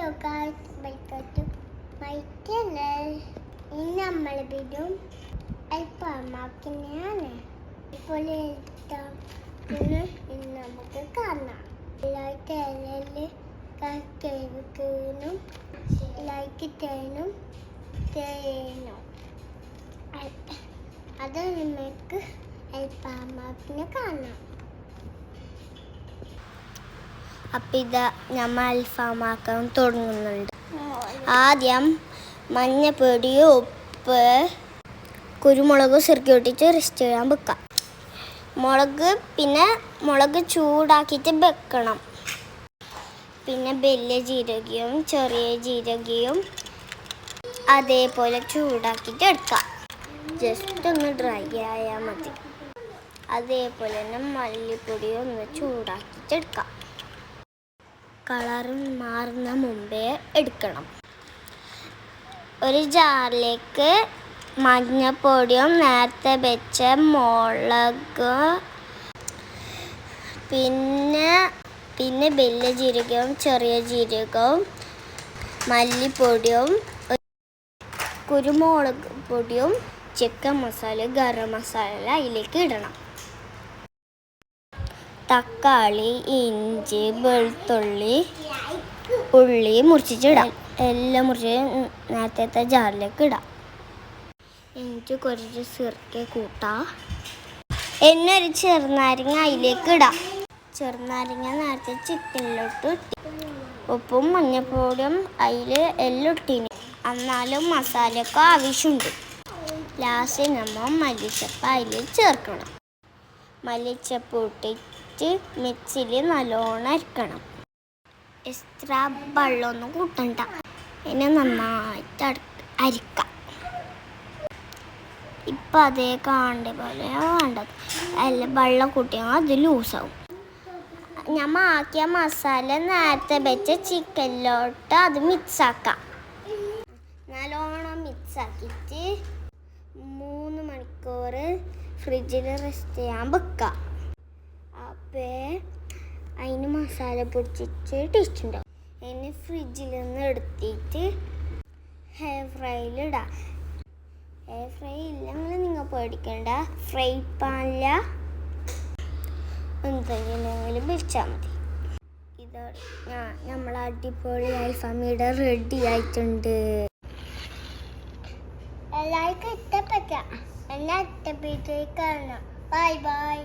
Hello guys, welcome to my channel. ഇന്ന് നമ്മൾ വീണ്ടും അൽഫാമാക്കുന്നതാണ്. ഇപ്പോൾ ഇന്ന് നമുക്ക് കാണാം. ലൈക്ക് ചെയ്യണം. അത് നമുക്ക് അൽഫാമാക്കിനെ കാണാം. അപ്പം ഇതാ നമ്മൾ അൽഫാമാക്കാൻ തുടങ്ങുന്നുണ്ട്. ആദ്യം മഞ്ഞപ്പൊടി, ഉപ്പ്, കുരുമുളക് സിർക്കിയിട്ടിട്ട് റെസ്റ്റ് ചെയ്യാൻ വെക്കാം. മുളക് ചൂടാക്കിയിട്ട് വെക്കണം. പിന്നെ വലിയ ജീരകവും ചെറിയ ജീരകവും അതേപോലെ ചൂടാക്കിയിട്ട് എടുക്കാം. ജസ്റ്റ് ഒന്ന് ഡ്രൈ ആയാൽ മതി. അതേപോലെ തന്നെ മല്ലിപ്പൊടി ഒന്ന് ചൂടാക്കിയിട്ട് എടുക്കാം. കളർ മാറുന്ന മുമ്പേ എടുക്കണം. ഒരു ജാറിലേക്ക് മഞ്ഞപ്പൊടിയും നേരത്തെ വെച്ച മുളക് പിന്നെ വലിയ ജീരകവും ചെറിയ ജീരകവും മല്ലിപ്പൊടിയും കുരുമുളക് പൊടിയും ചിക്കൻ മസാല ഗരം മസാല അതിലേക്ക് ഇടണം. തക്കാളി, ഇഞ്ചി, വെളുത്തുള്ളി, ഉള്ളി മുറിച്ചിട്ടിടാം. എല്ലാം മുറിച്ച് നേരത്തെ ജാറിലേക്ക് ഇടാം. എന്നിട്ട് കുറച്ച് സിർക്ക കൂട്ടാം. എന്നെ ഒരു ചെറുനാരങ്ങ അതിലേക്ക് ഇടാം. ചെറുനാരങ്ങ നേരത്തെ ചിക്കനിലോട്ട് ഉപ്പും മഞ്ഞപ്പൊടിയും അതിൽ എല്ലാം ഇട്ടിന്. എന്നാലും മസാലയൊക്കെ ആവശ്യമുണ്ട്. ലാസ്റ്റ് നമ്മൾ മല്ലിച്ചപ്പ് അതിൽ ചേർക്കണം. മല്ലിച്ചപ്പ് ഇട്ടിട്ട് മിക്സിയിൽ നല്ലോണം അരക്കണം. എക്സ്ട്രാ വെള്ളമൊന്നും കൂട്ടണ്ട. ഇനി നന്നായിട്ട് അരിക്കാം. ഇപ്പം അതേ കാണേണ്ട പോലെ വേണ്ടത്. അല്ല, വെള്ളം കൂട്ടിയാൽ അത് ലൂസാവും. നമ്മൾ ആക്കിയ മസാല നേരത്തെ വെച്ച ചിക്കനിലോട്ട് അത് മിക്സാക്കാം. നല്ലോണം മിക്സാക്കിയിട്ട് 3 മണിക്കൂർ ഫ്രിഡ്ജിൽ റെസ്റ്റ് ചെയ്യാൻ വെക്കാം. അപ്പോൾ അതിന് മസാല പൊടിച്ചിട്ട് ടേസ്റ്റ് ഉണ്ടാവും. അതിന് ഫ്രിഡ്ജിൽ നിന്ന് എടുത്തിട്ട് ഹെയർ ഫ്രൈയിലിടാം. ഹെയർ ഫ്രൈ ഇല്ലെങ്കിൽ നിങ്ങൾ പേടിക്കേണ്ട. ഫ്രൈ പാനില എന്തെങ്കിലും വെച്ചാൽ മതി. ഇതോടെ നമ്മൾ അടിപൊളി അൽഫാമിയുടെ റെഡി ആയിട്ടുണ്ട്. എല്ലാവർക്കും ഇഷ്ടപ്പെട്ട എന്നെ ഇഷ്ടപ്പെട്ടേക്കാണ്. Bye bye.